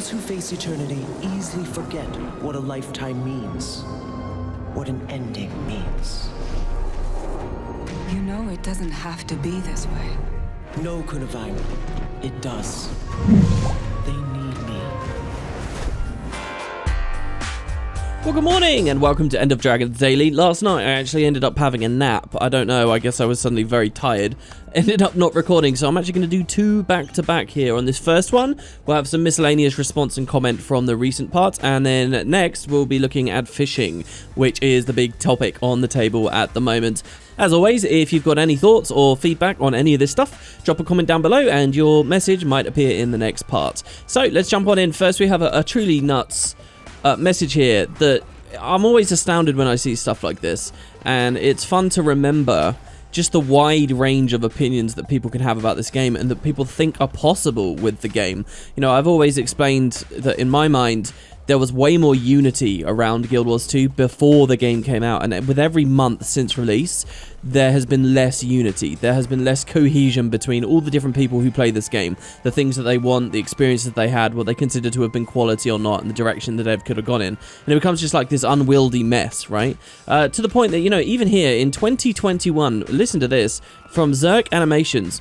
Those who face eternity easily forget what a lifetime means, what an ending means. You know it doesn't have to be this way. No, Kunavine, it does. They need me. Well, good morning and welcome to End of Dragons Daily. Last night I actually ended up having a nap. I don't know, I guess I was suddenly very tired. Ended up not recording, so I'm actually going to do two back-to-back here. On this first one, we'll have some miscellaneous response and comment from the recent parts, and then next we'll be looking at fishing, which is the big topic on the table at the moment. As always, if you've got any thoughts or feedback on any of this stuff, drop a comment down below and your message might appear in the next part. So let's jump on in. First we have a truly nuts message here that I'm always astounded when I see stuff like this, and it's fun to remember just the wide range of opinions that people can have about this game and that people think are possible with the game. You know, I've always explained that in my mind there was way more unity around Guild Wars 2 before the game came out, and with every month since release there has been less unity, there has been less cohesion between all the different people who play this game, the things that they want, the experiences they had, what they consider to have been quality or not, and the direction the dev could have gone in, and it becomes just like this unwieldy mess, right? To the point that, you know, even here in 2021, listen to this, from Zerk Animations,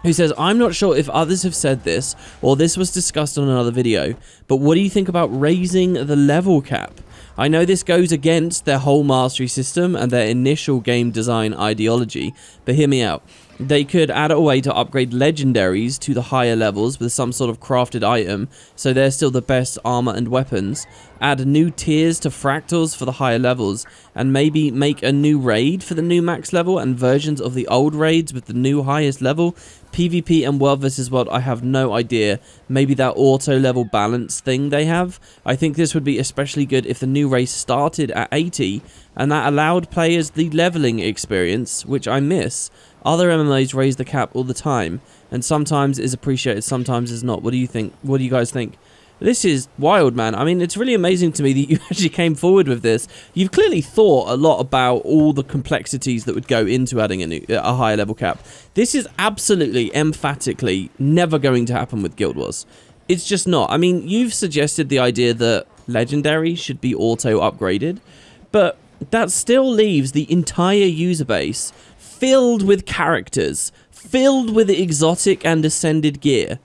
who says, I'm not sure if others have said this, or this was discussed on another video, but what do you think about raising the level cap? I know this goes against their whole mastery system and their initial game design ideology, but hear me out. They could add a way to upgrade legendaries to the higher levels with some sort of crafted item, so they're still the best armor and weapons, add new tiers to fractals for the higher levels, and maybe make a new raid for the new max level and versions of the old raids with the new highest level. PvP and World vs. World, I have no idea. Maybe that auto level balance thing they have. I think this would be especially good if the new race started at 80 and that allowed players the leveling experience, which I miss. Other MMOs raise the cap all the time, and sometimes is appreciated, sometimes is not. What do you think? What do you guys think? This is wild, man. I mean, it's really amazing to me that you actually came forward with this. You've clearly thought a lot about all the complexities that would go into adding a higher level cap. This is absolutely, emphatically, never going to happen with Guild Wars. It's just not. I mean, you've suggested the idea that legendary should be auto upgraded, but that still leaves the entire user base filled with characters, filled with exotic and ascended gear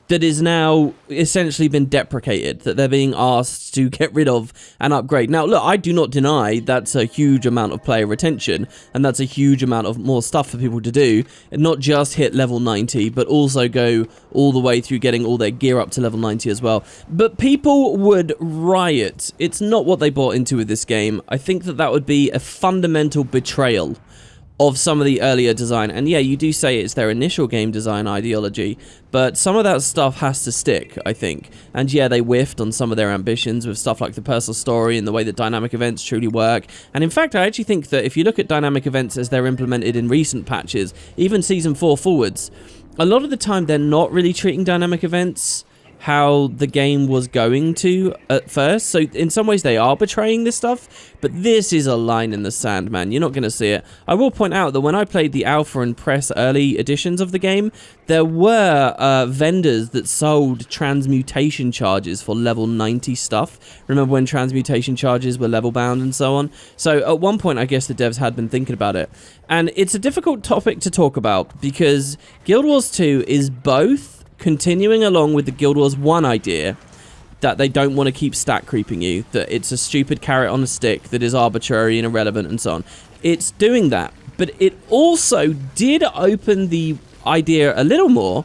that is now essentially been deprecated, that they're being asked to get rid of and upgrade. Now, look, I do not deny that's a huge amount of player retention, and that's a huge amount of more stuff for people to do, and not just hit level 90, but also go all the way through getting all their gear up to level 90 as well. But people would riot. It's not what they bought into with this game. I think that that would be a fundamental betrayal of some of the earlier design. And yeah, you do say it's their initial game design ideology, but some of that stuff has to stick, I think. And yeah, they whiffed on some of their ambitions with stuff like the personal story and the way that dynamic events truly work. And in fact, I actually think that if you look at dynamic events as they're implemented in recent patches, even Season 4 forwards, a lot of the time they're not really treating dynamic events how the game was going to at first. So in some ways they are betraying this stuff, but this is a line in the sand, man. You're not going to see it. I will point out that when I played the alpha and press early editions of the game, there were vendors that sold transmutation charges for level 90 stuff. Remember when transmutation charges were level bound and so on? So at one point I guess the devs had been thinking about it. And it's a difficult topic to talk about because Guild Wars 2 is both continuing along with the Guild Wars 1 idea that they don't want to keep stat creeping you, that it's a stupid carrot on a stick that is arbitrary and irrelevant and so on. It's doing that, but it also did open the idea a little more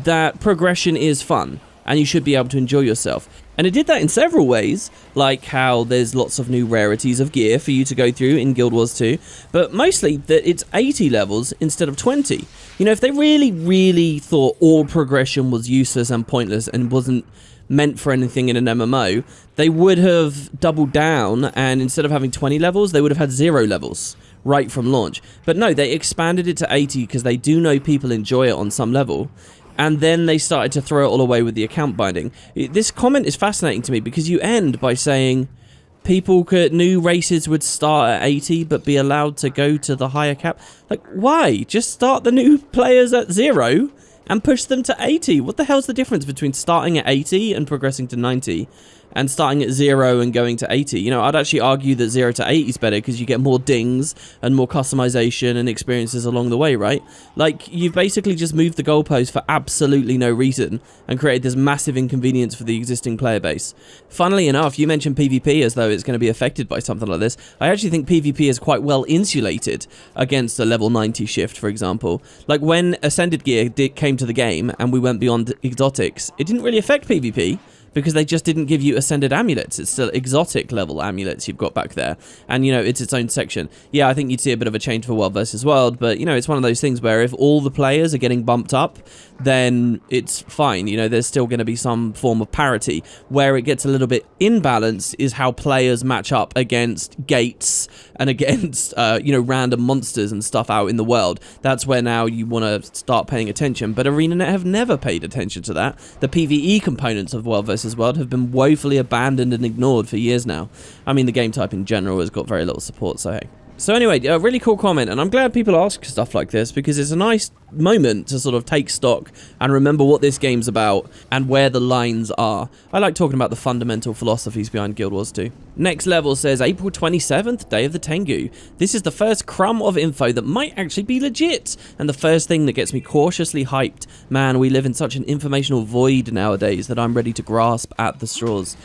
that progression is fun and you should be able to enjoy yourself. And it did that in several ways, like how there's lots of new rarities of gear for you to go through in Guild Wars 2, but mostly that it's 80 levels instead of 20. You know, if they really, really thought all progression was useless and pointless and wasn't meant for anything in an MMO, they would have doubled down, and instead of having 20 levels, they would have had 0 levels right from launch. But no, they expanded it to 80 because they do know people enjoy it on some level. And then they started to throw it all away with the account binding. This comment is fascinating to me because you end by saying new races would start at 80 but be allowed to go to the higher cap. Like, why? Just start the new players at 0 and push them to 80. What the hell's the difference between starting at 80 and progressing to 90? And starting at 0 and going to 80. You know, I'd actually argue that 0 to 80 is better because you get more dings and more customization and experiences along the way, right? Like, you've basically just moved the goalpost for absolutely no reason and created this massive inconvenience for the existing player base. Funnily enough, you mentioned PvP as though it's going to be affected by something like this. I actually think PvP is quite well insulated against a level 90 shift, for example. Like, when Ascended Gear came to the game and we went beyond exotics, it didn't really affect PvP, because they just didn't give you Ascended Amulets. It's still exotic level amulets you've got back there. And, you know, it's its own section. Yeah, I think you'd see a bit of a change for World versus World, but, you know, it's one of those things where if all the players are getting bumped up, then it's fine. You know, there's still going to be some form of parity. Where it gets a little bit imbalanced is how players match up against gates and against, you know, random monsters and stuff out in the world. That's where now you want to start paying attention. But ArenaNet have never paid attention to that. The PvE components of World versus World have been woefully abandoned and ignored for years now. I mean, the game type in general has got very little support, so hey. So anyway, a really cool comment, and I'm glad people ask stuff like this because it's a nice moment to sort of take stock and remember what this game's about and where the lines are. I like talking about the fundamental philosophies behind Guild Wars 2. Next level says April 27th, Day of the Tengu. This is the first crumb of info that might actually be legit, and the first thing that gets me cautiously hyped. Man, we live in such an informational void nowadays that I'm ready to grasp at the straws.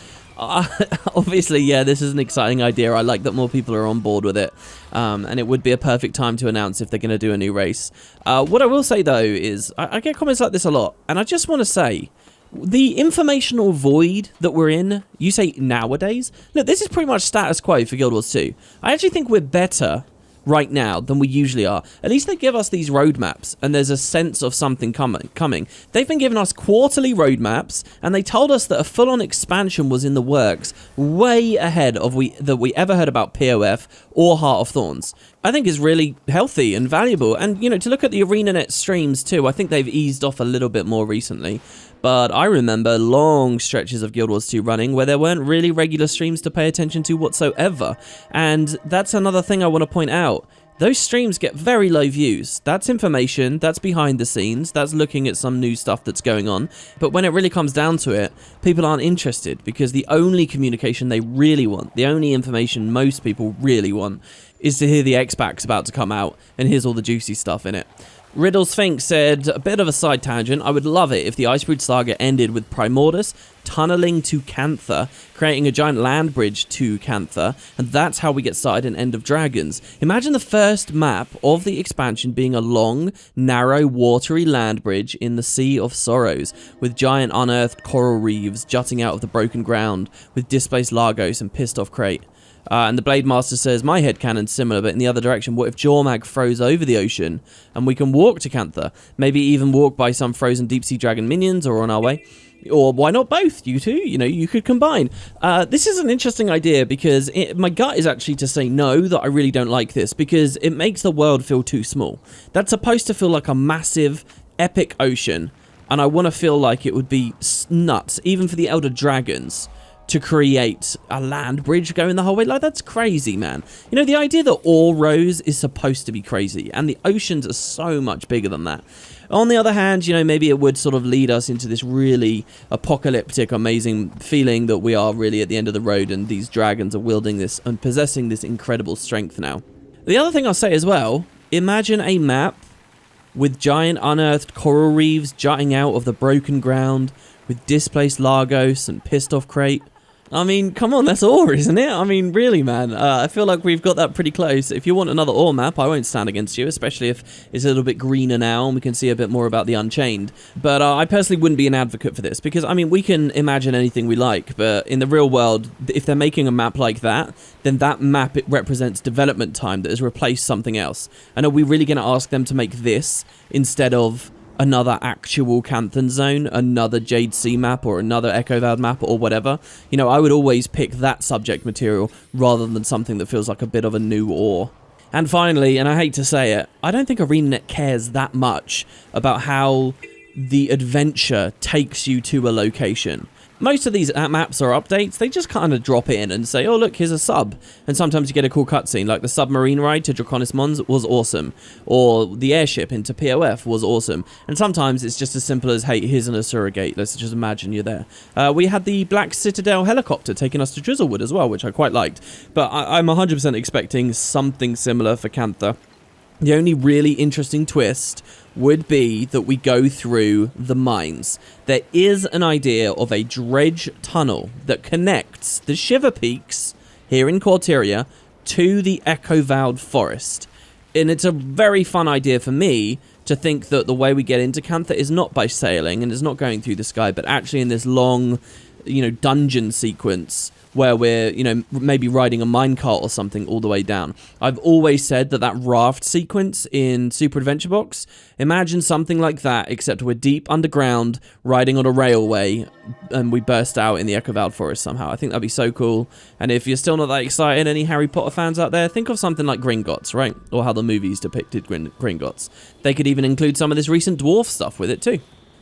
Obviously, yeah, this is an exciting idea. I like that more people are on board with it. And it would be a perfect time to announce if they're going to do a new race. What I will say, though, is I get comments like this a lot. And I just want to say, the informational void that we're in, you say nowadays? Look, this is pretty much status quo for Guild Wars 2. I actually think we're better right now than we usually are. At least they give us these roadmaps and there's a sense of something coming. They've been giving us quarterly roadmaps and they told us that a full-on expansion was in the works way ahead of that we ever heard about POF or Heart of Thorns. I think is really healthy and valuable. And, you know, to look at the ArenaNet streams too, I think they've eased off a little bit more recently. But I remember long stretches of Guild Wars 2 running where there weren't really regular streams to pay attention to whatsoever. And that's another thing I want to point out. Those streams get very low views. That's information, that's behind the scenes, that's looking at some new stuff that's going on. But when it really comes down to it, people aren't interested because the only communication they really want, the only information most people really want, is to hear the X-Pac's about to come out and here's all the juicy stuff in it. Riddle Sphinx said, a bit of a side tangent, I would love it if the Icebrood saga ended with Primordus tunneling to Cantha, creating a giant land bridge to Cantha, and that's how we get started in End of Dragons. Imagine the first map of the expansion being a long, narrow, watery land bridge in the Sea of Sorrows, with giant unearthed coral reefs jutting out of the broken ground, with displaced Lagos and pissed off Crate. And the Blade Master says, my headcanon's similar, but in the other direction. What if Jormag froze over the ocean and we can walk to Cantha? Maybe even walk by some frozen deep sea dragon minions or on our way? Or why not both, you two? You know, you could combine. This is an interesting idea because my gut is actually to say no, that I really don't like this because it makes the world feel too small. That's supposed to feel like a massive, epic ocean. And I want to feel like it would be nuts, even for the Elder Dragons, to create a land bridge going the whole way. Like, that's crazy, man. You know, the idea that all Rose is supposed to be crazy, and the oceans are so much bigger than that. On the other hand, you know, maybe it would sort of lead us into this really apocalyptic, amazing feeling that we are really at the end of the road, and these dragons are wielding this and possessing this incredible strength now. The other thing I'll say as well, imagine a map with giant unearthed coral reefs jutting out of the broken ground, with displaced Lagos and pissed off Crate. I mean, come on, that's ore, isn't it? I mean, really, man. I feel like we've got that pretty close. If you want another ore map, I won't stand against you, especially if it's a little bit greener now and we can see a bit more about the Unchained. But I personally wouldn't be an advocate for this because, I mean, we can imagine anything we like, but in the real world, if they're making a map like that, then that map, it represents development time that has replaced something else. And are we really going to ask them to make this instead of another actual Canthan zone, another Jade Sea map, or another Echo Vald map, or whatever? You know, I would always pick that subject material rather than something that feels like a bit of a new ore. And finally, and I hate to say it, I don't think ArenaNet cares that much about how the adventure takes you to a location. Most of these maps or updates, they just kind of drop in and say, oh look, here's a sub. And sometimes you get a cool cutscene, like the submarine ride to Draconis Mons was awesome. Or the airship into POF was awesome. And sometimes it's just as simple as, hey, here's an Asura gate, let's just imagine you're there. We had the Black Citadel helicopter taking us to Drizzlewood as well, which I quite liked. But I'm 100% expecting something similar for Cantha. The only really interesting twist would be that we go through the mines. There is an idea of a dredge tunnel that connects the Shiver Peaks here in Corteria to the Echo-Vowed Forest. And it's a very fun idea for me to think that the way we get into Cantha is not by sailing and is not going through the sky, but actually in this long, dungeon sequence where we're, maybe riding a minecart or something all the way down. I've always said that raft sequence in Super Adventure Box, imagine something like that, except we're deep underground, riding on a railway, and we burst out in the Echo-Vowed Forest somehow. I think that'd be so cool. And if you're still not that excited, any Harry Potter fans out there, think of something like Gringotts, right? Or how the movies depicted Gringotts. They could even include some of this recent dwarf stuff with it too.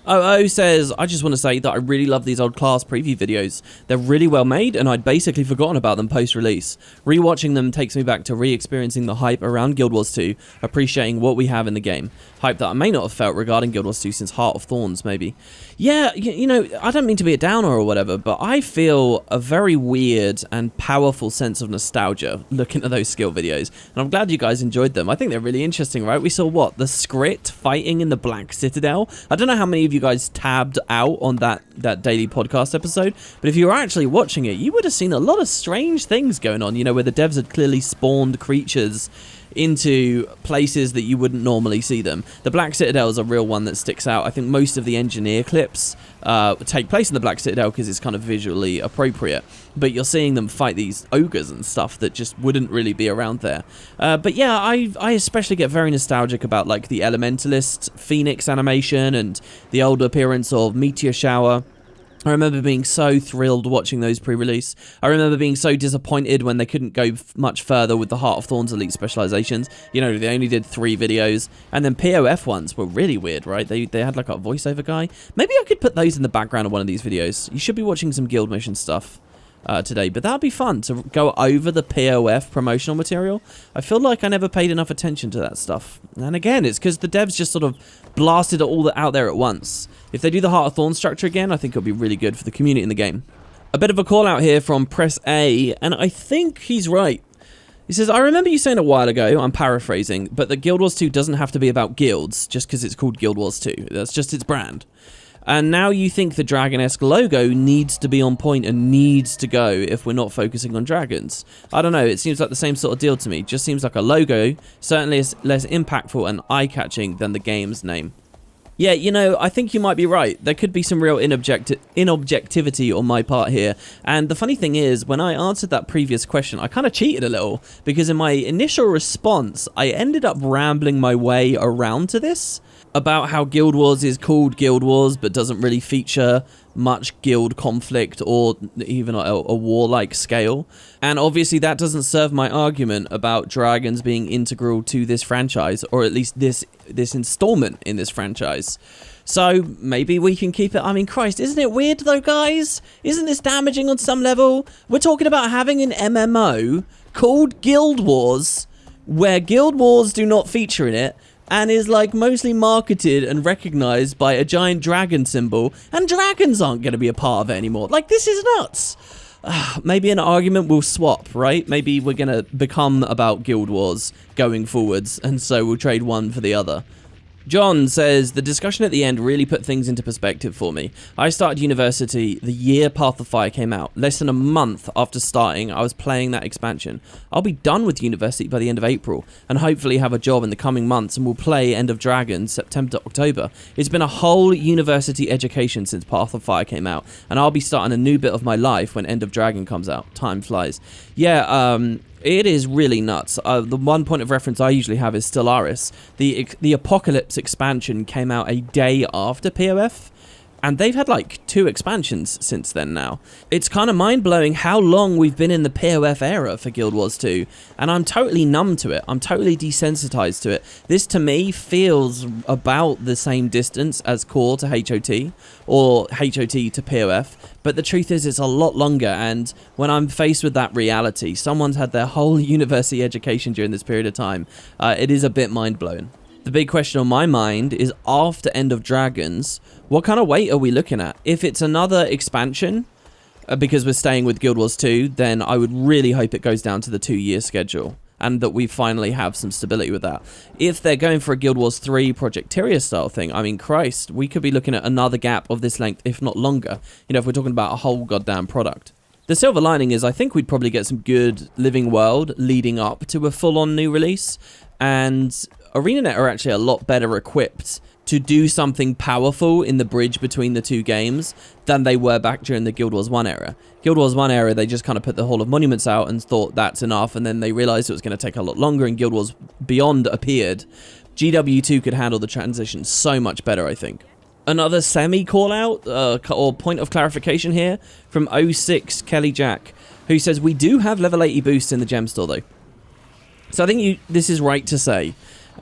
OO says, I just want to say that I really love these old class preview videos. They're really well made, and I'd basically forgotten about them post-release. Rewatching them takes me back to re-experiencing the hype around Guild Wars 2, appreciating what we have in the game. Hype that I may not have felt regarding Guild Wars 2 since Heart of Thorns, maybe. Yeah, I don't mean to be a downer or whatever, but I feel a very weird and powerful sense of nostalgia looking at those skill videos, and I'm glad you guys enjoyed them. I think they're really interesting, right? We saw, the Skrit fighting in the Black Citadel. I don't know how many of you guys tabbed out on that daily podcast episode, but if you were actually watching it, you would have seen a lot of strange things going on, where the devs had clearly spawned creatures into places that you wouldn't normally see them. The Black Citadel is a real one that sticks out. I think most of the engineer clips take place in the Black Citadel because it's kind of visually appropriate, but you're seeing them fight these ogres and stuff that just wouldn't really be around there. But yeah, I especially get very nostalgic about like the Elementalist Phoenix animation and the old appearance of Meteor Shower. I remember being so thrilled watching those pre-release. I remember being so disappointed when they couldn't go much further with the Heart of Thorns Elite specializations. They only did 3 videos. And then POF ones were really weird, right? They had like a voiceover guy. Maybe I could put those in the background of one of these videos. You should be watching some guild mission stuff today, but that'd be fun to go over the POF promotional material. I feel like I never paid enough attention to that stuff. And again, it's because the devs just sort of blasted it all out there at once. If they do the Heart of Thorns structure again, I think it'll be really good for the community in the game. A bit of a call out here from Press A, and I think he's right. He says, I remember you saying a while ago, I'm paraphrasing, but that Guild Wars 2 doesn't have to be about guilds just because it's called Guild Wars 2. That's just its brand. And now you think the dragon-esque logo needs to be on point and needs to go if we're not focusing on dragons. I don't know, it seems like the same sort of deal to me. Just seems like a logo, certainly is less impactful and eye-catching than the game's name. Yeah, I think you might be right. There could be some real inobjectivity on my part here. And the funny thing is, when I answered that previous question, I kind of cheated a little, because in my initial response, I ended up rambling my way around to this about how Guild Wars is called Guild Wars, but doesn't really feature much guild conflict or even a warlike scale. And obviously that doesn't serve my argument about dragons being integral to this franchise, or at least this installment in this franchise. So maybe we can keep it. I mean, Christ, isn't it weird though, guys? Isn't this damaging on some level? We're talking about having an MMO called Guild Wars, where Guild Wars do not feature in it, and is like mostly marketed and recognized by a giant dragon symbol, and dragons aren't going to be a part of it anymore. Like, this is nuts. Maybe an argument will swap, right? Maybe we're going to become about Guild Wars going forwards, and so we'll trade one for the other. John says, the discussion at the end really put things into perspective for me. I started university the year Path of Fire came out. Less than a month after starting, I was playing that expansion. I'll be done with university by the end of April, and hopefully have a job in the coming months, and will play End of Dragons September to October. It's been a whole university education since Path of Fire came out, and I'll be starting a new bit of my life when End of Dragon comes out. Time flies. Yeah, it is really nuts. The one point of reference I usually have is Stellaris. The Apocalypse expansion came out a day after POF, And they've had like 2 expansions since then now. It's kind of mind-blowing how long we've been in the POF era for Guild Wars 2, and I'm totally numb to it. I'm totally desensitized to it. This to me feels about the same distance as core to HOT, or HOT to POF, but the truth is it's a lot longer, and when I'm faced with that reality, someone's had their whole university education during this period of time, it is a bit mind-blowing. The big question on my mind is, after End of Dragons, what kind of wait are we looking at? If it's another expansion, because we're staying with Guild Wars 2, then I would really hope it goes down to the 2-year schedule, and that we finally have some stability with that. If they're going for a Guild Wars 3 Project Tyria style thing, I mean, Christ, we could be looking at another gap of this length, if not longer, you know, if we're talking about a whole goddamn product. The silver lining is I think we'd probably get some good Living World leading up to a full-on new release, and ArenaNet are actually a lot better equipped to do something powerful in the bridge between the 2 games than they were back during the Guild Wars 1 era. Guild Wars 1 era, they just kind of put the Hall of Monuments out and thought that's enough, and then they realized it was going to take a lot longer, and Guild Wars Beyond appeared. GW2 could handle the transition so much better, I think. Another semi-call-out, or point of clarification here, from 06 Kelly Jack, who says, we do have level 80 boosts in the gem store, though. So I think this is right to say,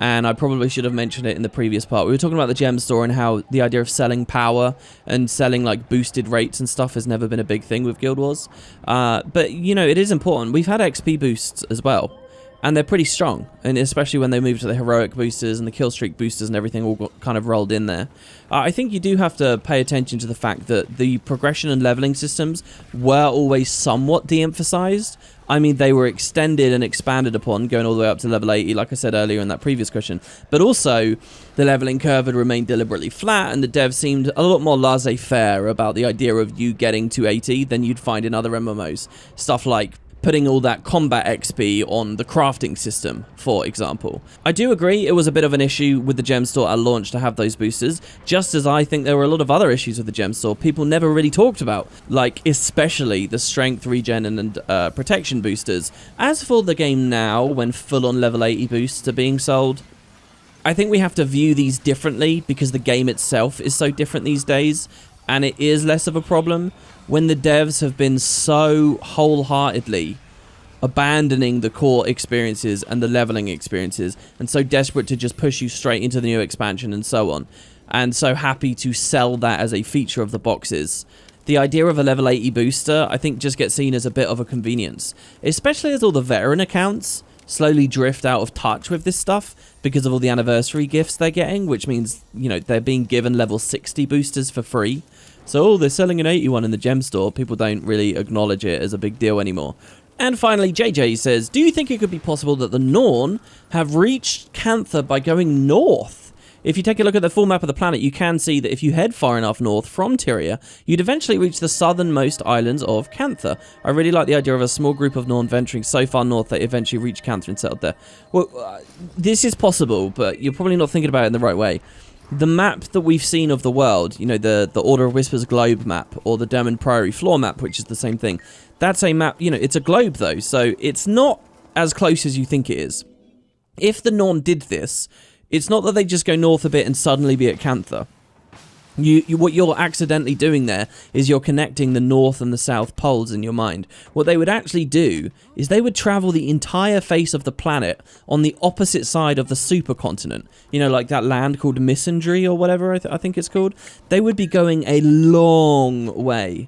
and I probably should have mentioned it in the previous part. We were talking about the gem store and how the idea of selling power and selling like boosted rates and stuff has never been a big thing with Guild Wars. But, you know, it is important. We've had XP boosts as well, and they're pretty strong, and especially when they move to the heroic boosters and the kill streak boosters and everything all got kind of rolled in there. I think you do have to pay attention to the fact that the progression and leveling systems were always somewhat de-emphasized. I mean, they were extended and expanded upon, going all the way up to level 80, like I said earlier in that previous question. But also, the leveling curve had remained deliberately flat, and the devs seemed a lot more laissez-faire about the idea of you getting to 80 than you'd find in other MMOs. Stuff like putting all that combat XP on the crafting system, for example. I do agree it was a bit of an issue with the gem store at launch to have those boosters, just as I think there were a lot of other issues with the gem store people never really talked about, like especially the strength, regen, and protection boosters. As for the game now, when full-on level 80 boosts are being sold, I think we have to view these differently because the game itself is so different these days, and it is less of a problem when the devs have been so wholeheartedly abandoning the core experiences and the leveling experiences, and so desperate to just push you straight into the new expansion and so on, and so happy to sell that as a feature of the boxes. The idea of a level 80 booster, I think, just gets seen as a bit of a convenience, especially as all the veteran accounts slowly drift out of touch with this stuff because of all the anniversary gifts they're getting, which means, you know, they're being given level 60 boosters for free. So, oh, they're selling an 81 in the gem store. People don't really acknowledge it as a big deal anymore. And finally, JJ says, do you think it could be possible that the Norn have reached Cantha by going north? If you take a look at the full map of the planet, you can see that if you head far enough north from Tyria, you'd eventually reach the southernmost islands of Cantha. I really like the idea of a small group of Norn venturing so far north they eventually reach Cantha and settled there. Well, this is possible, but you're probably not thinking about it in the right way. The map that we've seen of the world, you know, the Order of Whispers globe map, or the Dermond Priory floor map, which is the same thing, that's a map, you know, it's a globe though, so it's not as close as you think it is. If the Norn did this, it's not that they just go north a bit and suddenly be at Cantha. What you're accidentally doing there is you're connecting the north and the south poles in your mind. What they would actually do is they would travel the entire face of the planet on the opposite side of the supercontinent. You know, like that land called Misandry or whatever I think it's called. They would be going a long way.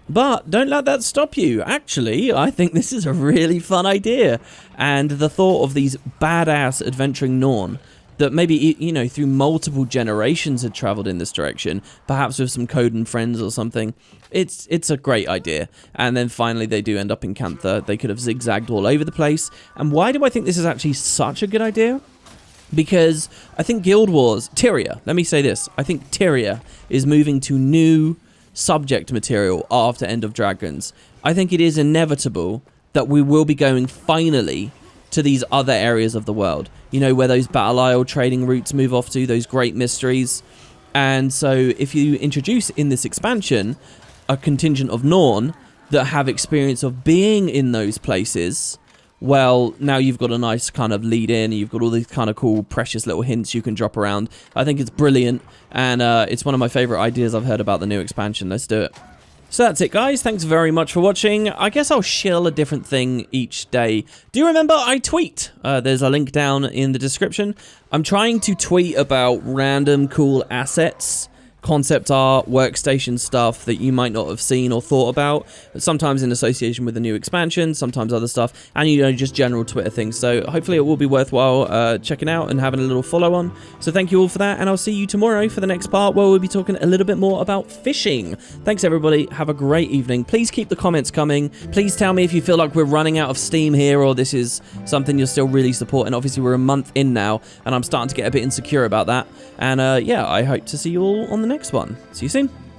But don't let that stop you. Actually, I think this is a really fun idea. And the thought of these badass adventuring Norn that maybe, you know, through multiple generations had traveled in this direction, perhaps with some Coden friends or something. It's a great idea. And then finally they do end up in Cantha. They could have zigzagged all over the place. And why do I think this is actually such a good idea? Because I think Guild Wars, Tyria, let me say this. I think Tyria is moving to new subject material after End of Dragons. I think it is inevitable that we will be going finally to these other areas of the world, you know, where those Battle Isle trading routes move off to, those great mysteries. And so if you introduce in this expansion a contingent of Norn that have experience of being in those places, well, now you've got a nice kind of lead in. You've got all these kind of cool, precious little hints you can drop around. I think it's brilliant, and it's one of my favorite ideas I've heard about the new expansion. Let's do it. So that's it, guys. Thanks very much for watching. I guess I'll shill a different thing each day. Do you remember I tweet? There's a link down in the description. I'm trying to tweet about random cool assets, concept art, workstation stuff that you might not have seen or thought about, sometimes in association with the new expansion, sometimes other stuff, and, you know, just general Twitter things. So hopefully it will be worthwhile checking out and having a little follow on. So thank you all for that, and I'll see you tomorrow for the next part where we'll be talking a little bit more about fishing. Thanks, everybody. Have a great evening. Please keep the comments coming. Please tell me if you feel like we're running out of steam here, or this is something you're still really supporting. Obviously, we're a month in now, and I'm starting to get a bit insecure about that. And yeah, I hope to see you all on the next one. See you soon.